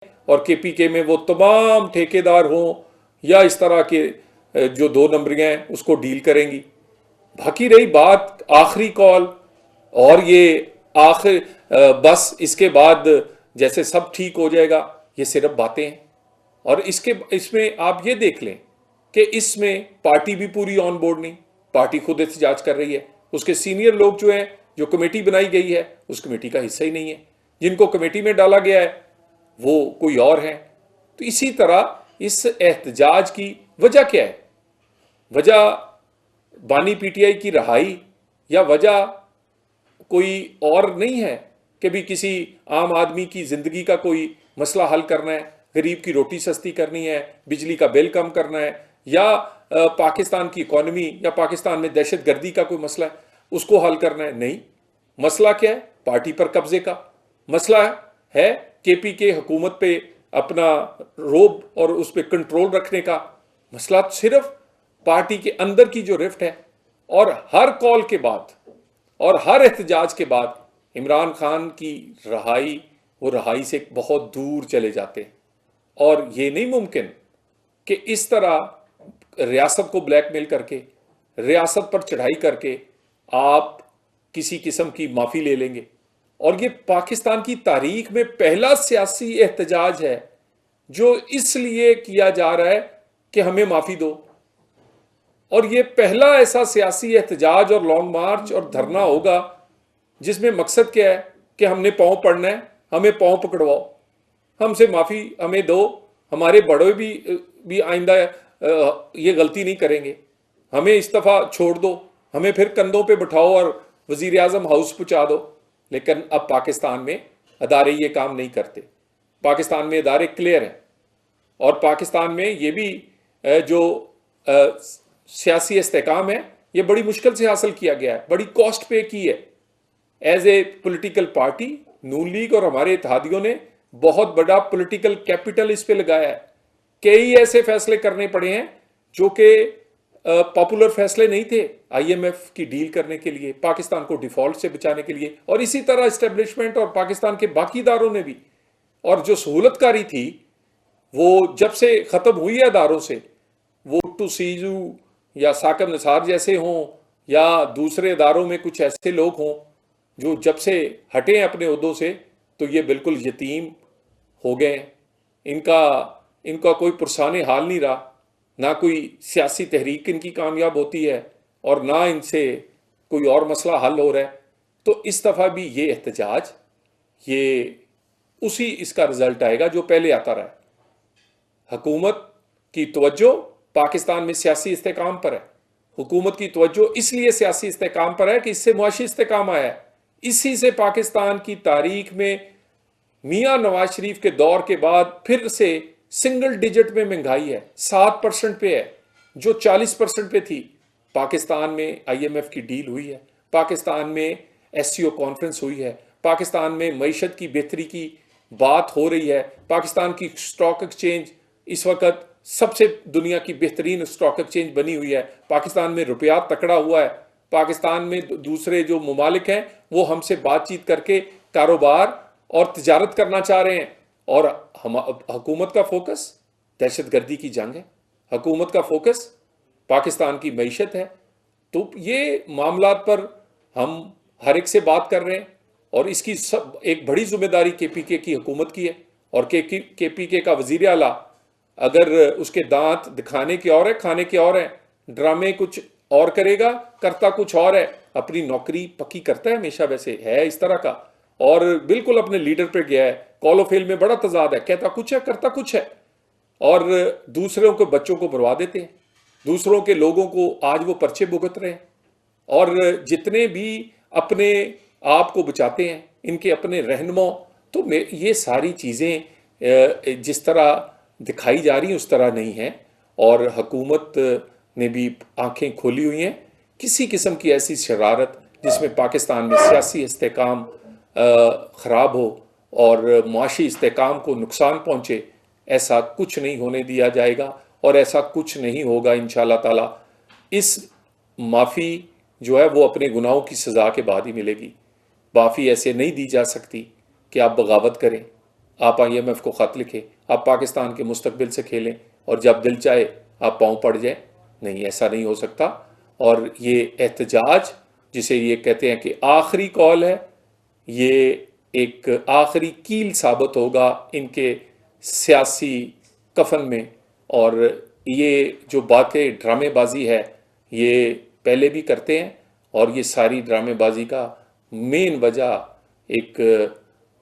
और केपीके में वो तमाम ठेकेदार हों या इस तरह के जो दो नंबरियां हैं उसको डील करेंगी। बाकी रही बात आखिरी कॉल और ये आखिर बस इसके बाद जैसे सब ठीक हो जाएगा, ये सिर्फ बातें हैं। और इसमें आप ये देख लें कि इसमें पार्टी भी पूरी ऑन बोर्ड नहीं, पार्टी खुद एहतजाज कर रही है, उसके सीनियर लोग जो हैं, जो कमेटी बनाई गई है उस कमेटी का हिस्सा ही नहीं है, जिनको कमेटी में डाला गया है वो कोई और हैं। तो इसी तरह इस एहतजाज की वजह क्या है? वजह बानी पीटीआई की रहाई या वजह कोई और नहीं है कि भी किसी आम आदमी की जिंदगी का कोई मसला हल करना है, गरीब की रोटी सस्ती करनी है, बिजली का बिल कम करना है, या पाकिस्तान की इकोनॉमी या पाकिस्तान में दहशत गर्दी का कोई मसला है उसको हल करना है? नहीं। मसला क्या है? पार्टी पर कब्जे का मसला है, केपीके हुकूमत पे अपना रोब और उस पर कंट्रोल रखने का मसला, सिर्फ पार्टी के अंदर की जो रिफ्ट है। और हर कॉल के बाद और हर एहतजाज के बाद इमरान खान की रहाई, वो रहाई से बहुत दूर चले जाते हैं। और ये नहीं मुमकिन कि इस तरह रियासत को ब्लैकमेल करके, रियासत पर चढ़ाई करके आप किसी किस्म की माफ़ी ले लेंगे। और ये पाकिस्तान की तारीख में पहला सियासी एहतजाज है जो इसलिए किया जा रहा है कि हमें माफ़ी दो। और ये पहला ऐसा सियासी एहतजाज और लॉन्ग मार्च और धरना होगा जिसमें मकसद क्या है कि हमने पांव पड़ना है, हमें पांव पकड़वाओ, हमसे माफ़ी हमें दो, हमारे बड़े भी आइंदा ये गलती नहीं करेंगे, हमें इस्तीफा छोड़ दो, हमें फिर कंधों पे बिठाओ और वजीर आजम हाउस पहुंचा दो। लेकिन अब पाकिस्तान में अदारे ये काम नहीं करते। पाकिस्तान में अदारे क्लियर हैं और पाकिस्तान में ये भी जो सियासी इस्तेकाम है ये बड़ी मुश्किल से हासिल किया गया है, बड़ी कॉस्ट पे की है। As a political party Noon League और हमारे इत्तेहादियों ने बहुत बड़ा पॉलिटिकल कैपिटल इस पे लगाया है। कई ऐसे फैसले करने पड़े हैं जो कि पॉपुलर फैसले नहीं थे आईएमएफ की डील करने के लिए, पाकिस्तान को डिफॉल्ट से बचाने के लिए। और इसी तरह एस्टेब्लिशमेंट और पाकिस्तान के बाकी इदारों ने भी, और जो सहूलतकारी थी वो जब से ख़त्म हुई है अदारों से, वो टू सीजू या साकब निसार जैसे हों या दूसरे इदारों में कुछ ऐसे लोग हों जो जब से हटे हैं अपने ओहदों से, तो ये बिल्कुल यतीम हो गए। इनका कोई पुरसाने हाल नहीं रहा, ना कोई सियासी तहरीक इनकी कामयाब होती है और ना इनसे कोई और मसला हल हो रहा है। तो इस दफ़ा भी ये एहतजाज, ये उसी इसका रिजल्ट आएगा जो पहले आता रहा है। हुकूमत की तवज्जो पाकिस्तान में सियासी इस्तेकाम पर है। हुकूमत की तवज्जो इसलिए सियासी इस्तेकाम पर है कि इससे मुआशी इस्तेकाम आया है। इसी से पाकिस्तान की तारीख में मियाँ नवाज शरीफ के दौर के बाद फिर से सिंगल डिजिट में महंगाई है, 7% पे है जो 40% पे थी। पाकिस्तान में आईएमएफ की डील हुई है, पाकिस्तान में एससीओ कॉन्फ्रेंस हुई है, पाकिस्तान में मईशत की बेहतरी की बात हो रही है, पाकिस्तान की स्टॉक एक्सचेंज इस वक्त सबसे दुनिया की बेहतरीन स्टॉक एक्सचेंज बनी हुई है, पाकिस्तान में रुपया तकड़ा हुआ है, पाकिस्तान में दूसरे जो ममालिक हैं वो हमसे बातचीत करके कारोबार और तिजारत करना चाह रहे हैं। और हुकूमत का फोकस दहशतगर्दी की जंग है, हुकूमत का फोकस पाकिस्तान की मईशत है। तो ये मामलात पर हम हर एक से बात कर रहे हैं और इसकी सब एक बड़ी जिम्मेदारी केपीके की हुकूमत की है। और केपीके का वजीर आला अगर उसके दांत दिखाने के और है, खाने के और है, ड्रामे कुछ और करेगा, करता कुछ और है, अपनी नौकरी पक्की करता है हमेशा, वैसे है इस तरह का, और बिल्कुल अपने लीडर पे गया है। कॉलोफेल में बड़ा तजाद है, कहता कुछ है करता कुछ है, और दूसरों के बच्चों को मरवा देते हैं, दूसरों के लोगों को आज वो पर्चे भुगत रहे हैं। और जितने भी अपने आप को बचाते हैं इनके अपने रहनुमा, तो ये सारी चीज़ें जिस तरह दिखाई जा रही उस तरह नहीं है। और हुकूमत ने भी आंखें खोली हुई हैं। किसी किस्म की ऐसी शरारत जिसमें पाकिस्तान में सियासी इस्तेकाम ख़राब हो और मुआशी इस्तेकाम को नुकसान पहुँचे, ऐसा कुछ नहीं होने दिया जाएगा और ऐसा कुछ नहीं होगा इंशाअल्लाह ताला। इस माफ़ी जो है वो अपने गुनाहों की सज़ा के बाद ही मिलेगी। माफ़ी ऐसे नहीं दी जा सकती कि आप बगावत करें, आप IMF को ख़त लिखें, आप पाकिस्तान के मुस्तकबिल से खेलें और जब दिल चाहे आप पाँव पड़ जाए। नहीं, ऐसा नहीं हो सकता। और ये एहतजाज जिसे ये कहते हैं कि आखिरी कॉल है, ये एक आखिरी कील साबित होगा इनके सियासी कफन में। और ये जो बातें ड्रामेबाजी है ये पहले भी करते हैं, और ये सारी ड्रामेबाजी का मेन वजह एक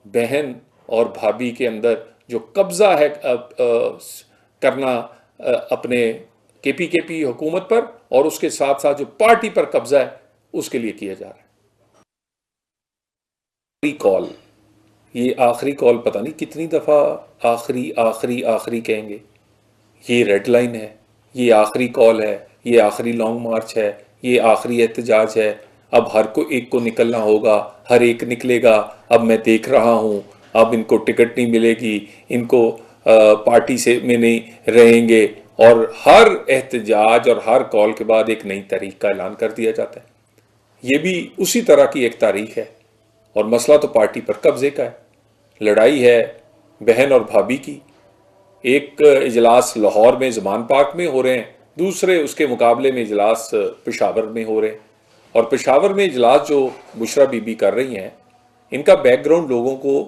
बहन और भाभी के अंदर जो कब्जा है करना अपने KPKP हुकूमत पर, और उसके साथ साथ जो पार्टी पर कब्जा है उसके लिए किया जा रहा है। आखिरी कॉल, ये आखिरी कॉल पता नहीं कितनी दफा आखिरी आखिरी आखिरी कहेंगे। ये रेड लाइन है, ये आखिरी कॉल है, ये आखिरी लॉन्ग मार्च है, ये आखिरी एहतजाज है। अब हर को एक को निकलना होगा, हर एक निकलेगा। अब मैं देख रहा हूँ, अब इनको टिकट नहीं मिलेगी, इनको पार्टी से में नहीं रहेंगे, और हर एहतजाज और हर कॉल के बाद एक नई तारीख का ऐलान कर दिया जाता है। ये भी उसी तरह की एक तारीख है, और मसला तो पार्टी पर कब्जे का है। लड़ाई है बहन और भाभी की। एक इजलास लाहौर में ज़मान पार्क में हो रहे हैं, दूसरे उसके मुकाबले में इजलास पेशावर में हो रहे हैं। और पेशावर में इजलास जो बुशरा बीबी कर रही हैं, इनका बैकग्राउंड लोगों को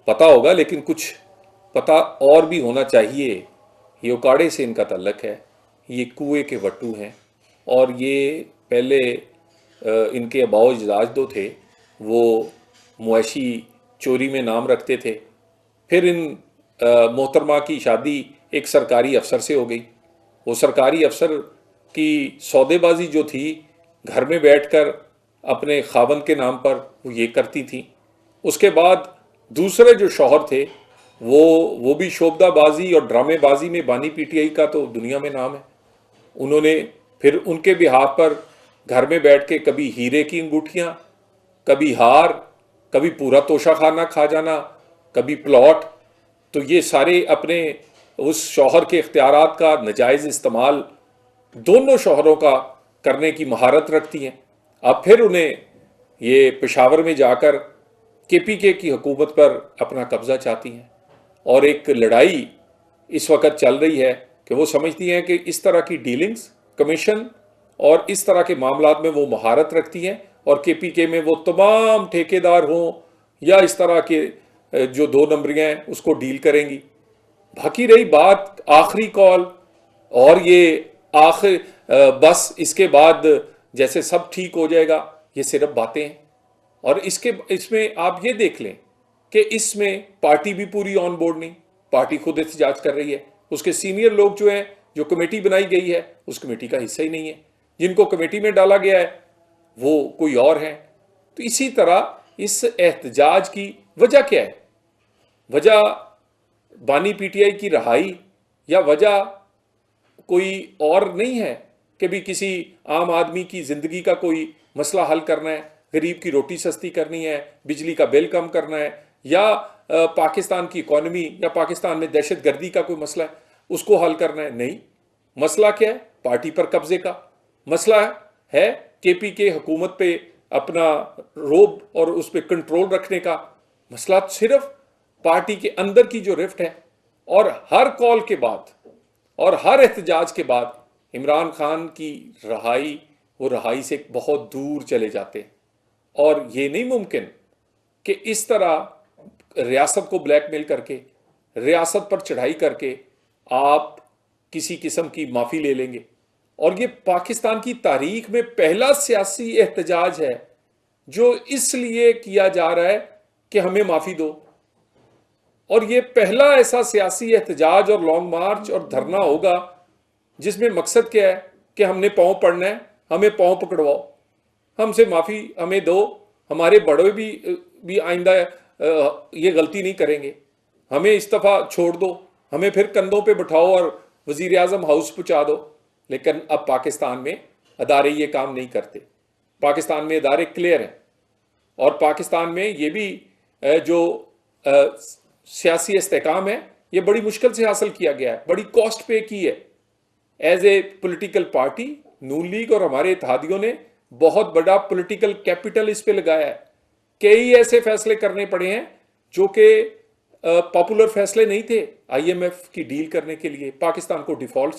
पता होगा, लेकिन कुछ पता और भी होना चाहिए। ये उकाड़े से इनका तल्लक है, ये कुएं के वट्टू हैं, और ये पहले इनके अबाव अजदाद जो थे वो मुआशी चोरी में नाम रखते थे। फिर इन मोहतरमा की शादी एक सरकारी अफसर से हो गई। वो सरकारी अफसर की सौदेबाजी जो थी, घर में बैठकर अपने खावंद के नाम पर वो ये करती थी। उसके बाद दूसरे जो शौहर थे वो भी शोबदाबाजी और ड्रामेबाजी में बानी PTI का तो दुनिया में नाम है। उन्होंने फिर उनके बिहाफ पर घर में बैठ के कभी हीरे की अंगूठियाँ, कभी हार, कभी पूरा तोशा खाना खा जाना, कभी प्लॉट। तो ये सारे अपने उस शौहर के इख्तियारात का नाजायज़ इस्तेमाल दोनों शौहरों का करने की महारत रखती हैं। अब फिर उन्हें ये पेशावर में जाकर KPK की हुकूमत पर अपना कब्जा चाहती हैं। और एक लड़ाई इस वक्त चल रही है कि वो समझती हैं कि इस तरह की डीलिंग्स, कमीशन और इस तरह के मामलात में वो महारत रखती हैं, और KPK में वो तमाम ठेकेदार हों या इस तरह के जो 2 नंबरियाँ हैं उसको डील करेंगी। बाकी रही बात आखिरी कॉल, और ये आखिर बस इसके बाद जैसे सब ठीक हो जाएगा, ये सिर्फ बातें हैं। और इसमें आप ये देख लें कि इसमें पार्टी भी पूरी ऑन बोर्ड नहीं। पार्टी खुद एहतजाज कर रही है, उसके सीनियर लोग जो हैं, जो कमेटी बनाई गई है उस कमेटी का हिस्सा ही नहीं है, जिनको कमेटी में डाला गया है वो कोई और हैं। तो इसी तरह इस एहतजाज की वजह क्या है? वजह बानी PTI की रहाई, या वजह कोई और नहीं है कि भी किसी आम आदमी की ज़िंदगी का कोई मसला हल करना है, गरीब की रोटी सस्ती करनी है, बिजली का बिल कम करना है, या पाकिस्तान की इकॉनमी या पाकिस्तान में दहशत गर्दी का कोई मसला है उसको हल करना है? नहीं। मसला क्या है? पार्टी पर कब्जे का मसला है, KPK हुकूमत पे अपना रोब और उस पर कंट्रोल रखने का मसला। सिर्फ पार्टी के अंदर की जो रिफ्ट है, और हर कॉल के बाद और हर एहतजाज के बाद इमरान खान की रहाई, वो रहाई से बहुत दूर चले जाते हैं। और ये नहीं मुमकिन कि इस तरह रियासत को ब्लैकमेल करके, रियासत पर चढ़ाई करके आप किसी किस्म की माफ़ी ले लेंगे। और ये पाकिस्तान की तारीख में पहला सियासी एहतजाज है जो इसलिए किया जा रहा है कि हमें माफ़ी दो। और ये पहला ऐसा सियासी एहतजाज और लॉन्ग मार्च और धरना होगा जिसमें मकसद क्या है कि हमने पाँव पड़ना है, हमें पाँव पकड़वाओ, हमसे माफ़ी हमें दो, हमारे बड़े भी आइंदा ये गलती नहीं करेंगे, हमें इस्तीफा छोड़ दो, हमें फिर कंधों पे बिठाओ और वजीर आज़म हाउस पहुँचा दो। लेकिन अब पाकिस्तान में अदारे ये काम नहीं करते। पाकिस्तान में अदारे क्लियर हैं, और पाकिस्तान में ये भी जो सियासी इस्तेकाम है ये बड़ी मुश्किल से हासिल किया गया है, बड़ी कॉस्ट पे की है। As a political party Noon League और हमारे इत्तेहादियों ने बहुत बड़ा पॉलिटिकल कैपिटल इस पे लगाया है। कई ऐसे फैसले करने पड़े हैं जो कि पॉपुलर फैसले नहीं थे आईएमएफ की डील करने के लिए। पाकिस्तान को डिफॉल्ट